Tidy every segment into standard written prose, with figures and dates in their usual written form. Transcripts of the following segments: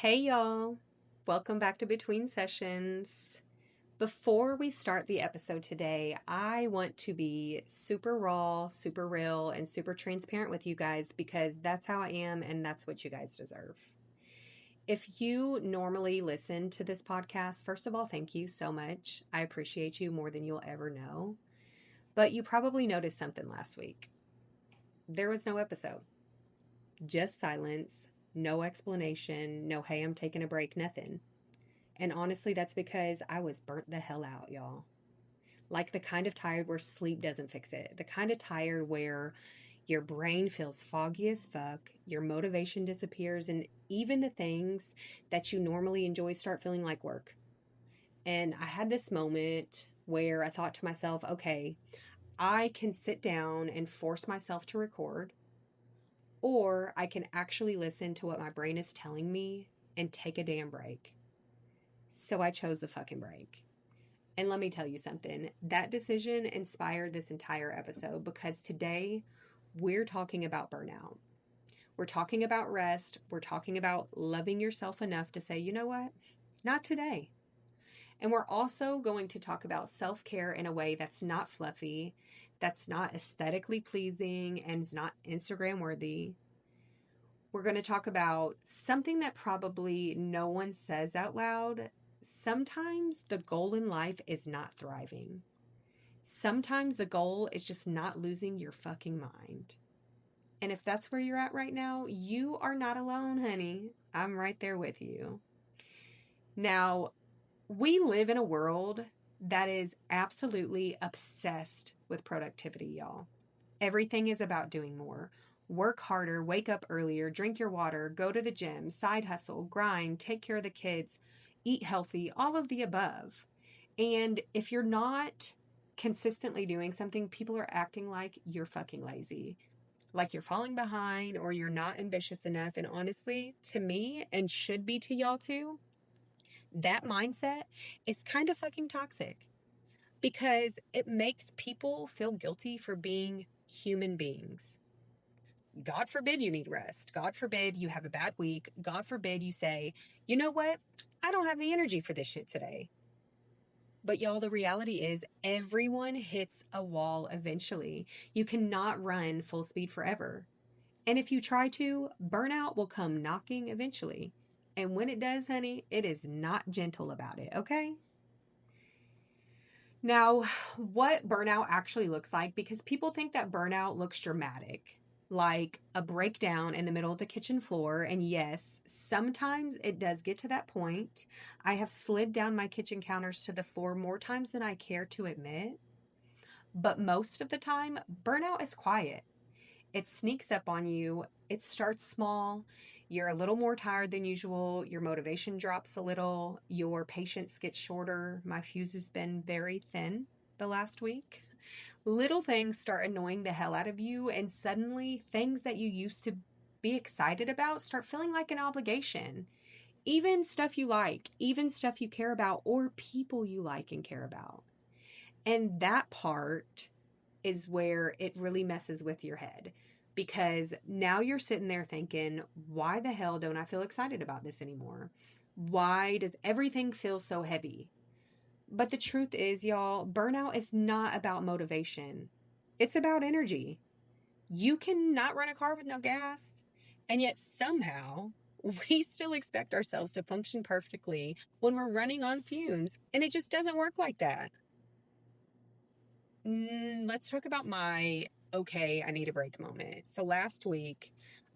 Hey y'all, welcome back to Between Sessions. Before we start the episode today, I want to be super raw, super real, and super transparent with you guys because that's how I am and that's what you guys deserve. If you normally listen to this podcast, first of all, thank you so much. I appreciate you more than you'll ever know. But you probably noticed something last week. There was no episode, just silence, no explanation, no, hey, I'm taking a break, nothing. And honestly, that's because I was burnt the hell out, y'all. Like the kind of tired where sleep doesn't fix it. The kind of tired where your brain feels foggy as fuck, your motivation disappears, and even the things that you normally enjoy start feeling like work. And I had this moment where I thought to myself, okay, I can sit down and force myself to record, or I can actually listen to what my brain is telling me and take a damn break. So I chose the fucking break. And let me tell you something, that decision inspired this entire episode because today we're talking about burnout. We're talking about rest. We're talking about loving yourself enough to say, you know what? Not today. And we're also going to talk about self care in a way that's not fluffy, that's not aesthetically pleasing, and is not Instagram worthy. We're going to talk about something that probably no one says out loud. Sometimes the goal in life is not thriving. Sometimes the goal is just not losing your fucking mind. And if that's where you're at right now, you are not alone, honey. I'm right there with you. Now, we live in a world that is absolutely obsessed with productivity, y'all. Everything is about doing more. Work harder, wake up earlier, drink your water, go to the gym, side hustle, grind, take care of the kids, eat healthy, all of the above. And if you're not consistently doing something, people are acting like you're fucking lazy, like you're falling behind or you're not ambitious enough. And honestly, to me, and should be to y'all too, that mindset is kind of fucking toxic because it makes people feel guilty for being human beings. God forbid you need rest. God forbid you have a bad week. God forbid you say, you know what? I don't have the energy for this shit today. But y'all, the reality is everyone hits a wall eventually. You cannot run full speed forever. And if you try to, burnout will come knocking eventually. And when it does, honey, it is not gentle about it, okay? Now, what burnout actually looks like, because people think that burnout looks dramatic, like a breakdown in the middle of the kitchen floor. And yes, sometimes it does get to that point. I have slid down my kitchen counters to the floor more times than I care to admit. But most of the time, burnout is quiet. It sneaks up on you. It starts small. You're a little more tired than usual. Your motivation drops a little. Your patience gets shorter. My fuse has been very thin the last week. Little things start annoying the hell out of you, and suddenly things that you used to be excited about start feeling like an obligation. Even stuff you like, even stuff you care about, or people you like and care about. And that part is where it really messes with your head because now you're sitting there thinking, why the hell don't I feel excited about this anymore? Why does everything feel so heavy? But the truth is, y'all, burnout is not about motivation. It's about energy. You cannot run a car with no gas. And yet somehow we still expect ourselves to function perfectly when we're running on fumes. And it just doesn't work like that. Let's talk about my okay, I need a break moment. So last week,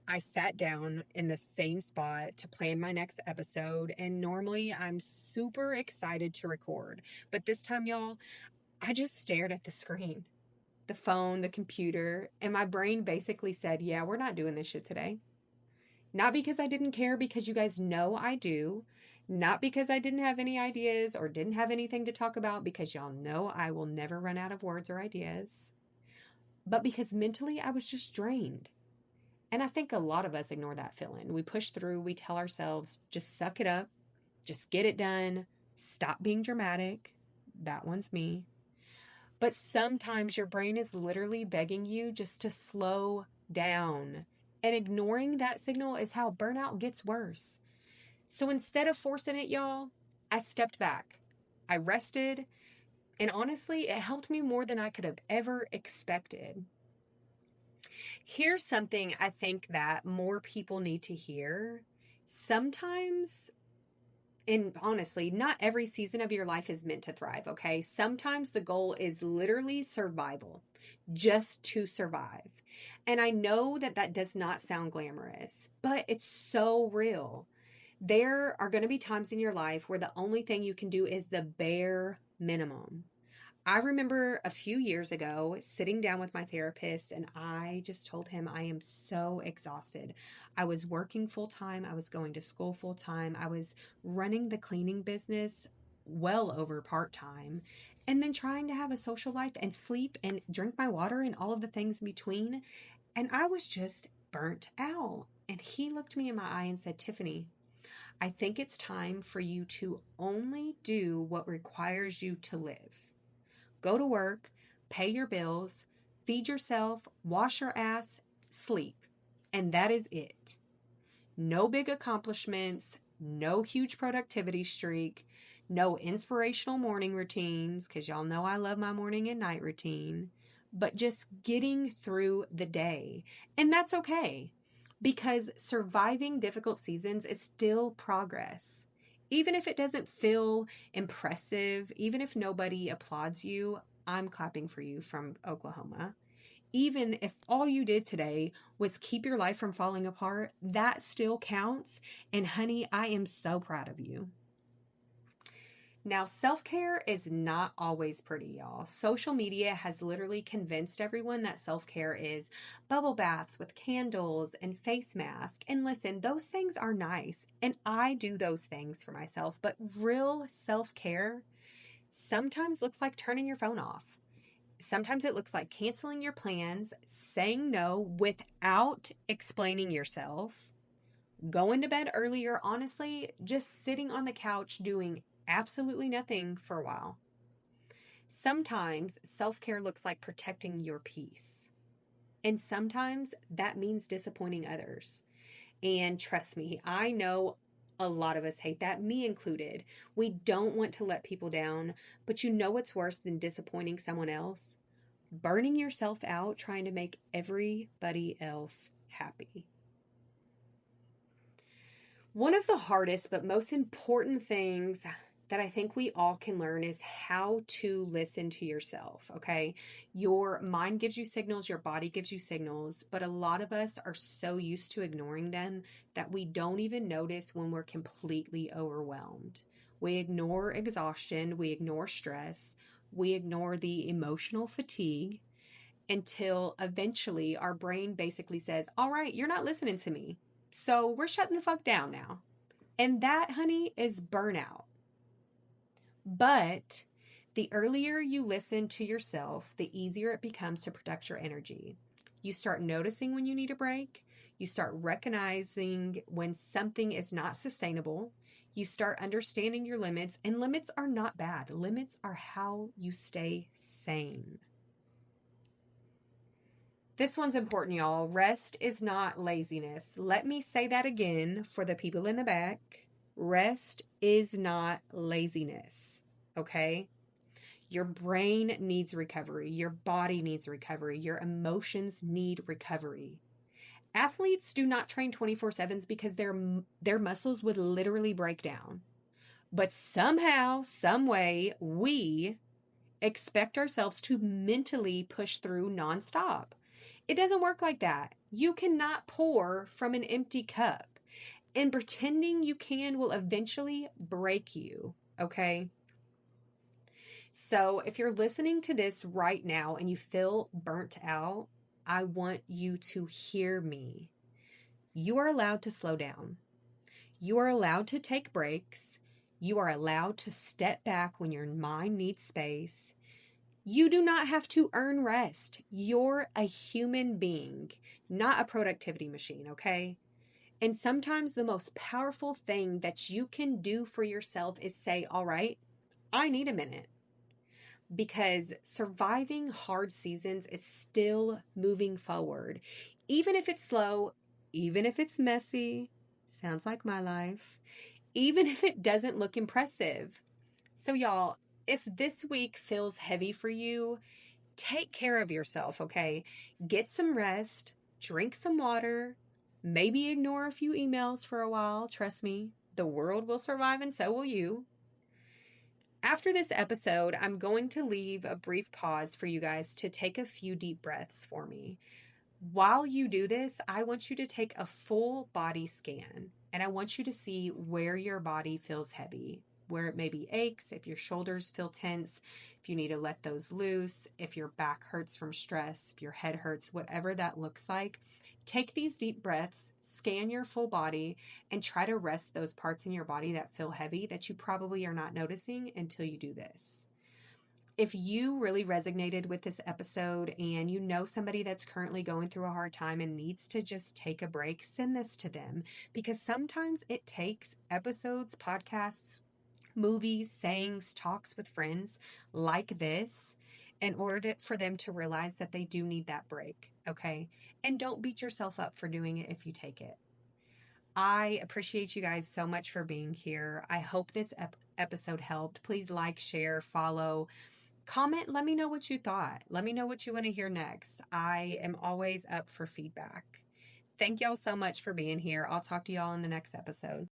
I sat down in the same spot to plan my next episode, and normally I'm super excited to record. But this time, y'all, I just stared at the screen, the phone, the computer, and my brain basically said, yeah, we're not doing this shit today. Not because I didn't care, because you guys know I do. Not because I didn't have any ideas or didn't have anything to talk about, because y'all know I will never run out of words or ideas. But because mentally I was just drained. And I think a lot of us ignore that feeling. We push through, we tell ourselves, just suck it up, just get it done, stop being dramatic. That one's me. But sometimes your brain is literally begging you just to slow down. And ignoring that signal is how burnout gets worse. So instead of forcing it, y'all, I stepped back. I rested, and honestly, it helped me more than I could have ever expected. Here's something I think that more people need to hear. Sometimes, and honestly, not every season of your life is meant to thrive, okay? Sometimes the goal is literally survival, just to survive. And I know that that does not sound glamorous, but it's so real. There are going to be times in your life where the only thing you can do is the bare minimum. I remember a few years ago sitting down with my therapist, and I just told him I am so exhausted. I was working full time, I was going to school full time, I was running the cleaning business well over part time, and then trying to have a social life and sleep and drink my water and all of the things in between. And I was just burnt out. And he looked me in my eye and said, Tiffany, I think it's time for you to only do what requires you to live. Go to work, pay your bills, feed yourself, wash your ass, sleep. And that is it. No big accomplishments, no huge productivity streak, no inspirational morning routines, because y'all know I love my morning and night routine, but just getting through the day. And that's okay, because surviving difficult seasons is still progress. Even if it doesn't feel impressive, even if nobody applauds you, I'm clapping for you from Oklahoma. Even if all you did today was keep your life from falling apart, that still counts. And honey, I am so proud of you. Now, self-care is not always pretty, y'all. Social media has literally convinced everyone that self-care is bubble baths with candles and face masks. And listen, those things are nice, and I do those things for myself, but real self-care sometimes looks like turning your phone off. Sometimes it looks like canceling your plans, saying no without explaining yourself, going to bed earlier, honestly, just sitting on the couch doing absolutely nothing for a while. Sometimes self-care looks like protecting your peace. And sometimes that means disappointing others. And trust me, I know a lot of us hate that, me included. We don't want to let people down, but you know what's worse than disappointing someone else? Burning yourself out trying to make everybody else happy. One of the hardest but most important things that I think we all can learn is how to listen to yourself, okay? Your mind gives you signals, your body gives you signals, but a lot of us are so used to ignoring them that we don't even notice when we're completely overwhelmed. We ignore exhaustion, we ignore stress, we ignore the emotional fatigue until eventually our brain basically says, all right, you're not listening to me. So we're shutting the fuck down now. And that, honey, is burnout. But the earlier you listen to yourself, the easier it becomes to protect your energy. You start noticing when you need a break. You start recognizing when something is not sustainable. You start understanding your limits, and limits are not bad. Limits are how you stay sane. This one's important, y'all. Rest is not laziness. Let me say that again for the people in the back. Rest is not laziness, okay? Your brain needs recovery. Your body needs recovery. Your emotions need recovery. Athletes do not train 24/7 because their muscles would literally break down. But somehow, some way, we expect ourselves to mentally push through nonstop. It doesn't work like that. You cannot pour from an empty cup, and pretending you can will eventually break you, okay? So if you're listening to this right now and you feel burnt out, I want you to hear me. You are allowed to slow down. You are allowed to take breaks. You are allowed to step back when your mind needs space. You do not have to earn rest. You're a human being, not a productivity machine, okay? And sometimes the most powerful thing that you can do for yourself is say, all right, I need a minute. Because surviving hard seasons is still moving forward. Even if it's slow, even if it's messy, sounds like my life, even if it doesn't look impressive. So, y'all, if this week feels heavy for you, take care of yourself, okay? Get some rest, drink some water, maybe ignore a few emails for a while. Trust me, the world will survive and so will you. After this episode, I'm going to leave a brief pause for you guys to take a few deep breaths for me. While you do this, I want you to take a full body scan and I want you to see where your body feels heavy, where it maybe aches, if your shoulders feel tense, if you need to let those loose, if your back hurts from stress, if your head hurts, whatever that looks like. Take these deep breaths, scan your full body, and try to rest those parts in your body that feel heavy that you probably are not noticing until you do this. If you really resonated with this episode and you know somebody that's currently going through a hard time and needs to just take a break, send this to them because sometimes it takes episodes, podcasts, movies, sayings, talks with friends like this in order for them to realize that they do need that break, okay? And don't beat yourself up for doing it if you take it. I appreciate you guys so much for being here. I hope this episode helped. Please like, share, follow. Comment, let me know what you thought. Let me know what you want to hear next. I am always up for feedback. Thank y'all so much for being here. I'll talk to y'all in the next episode.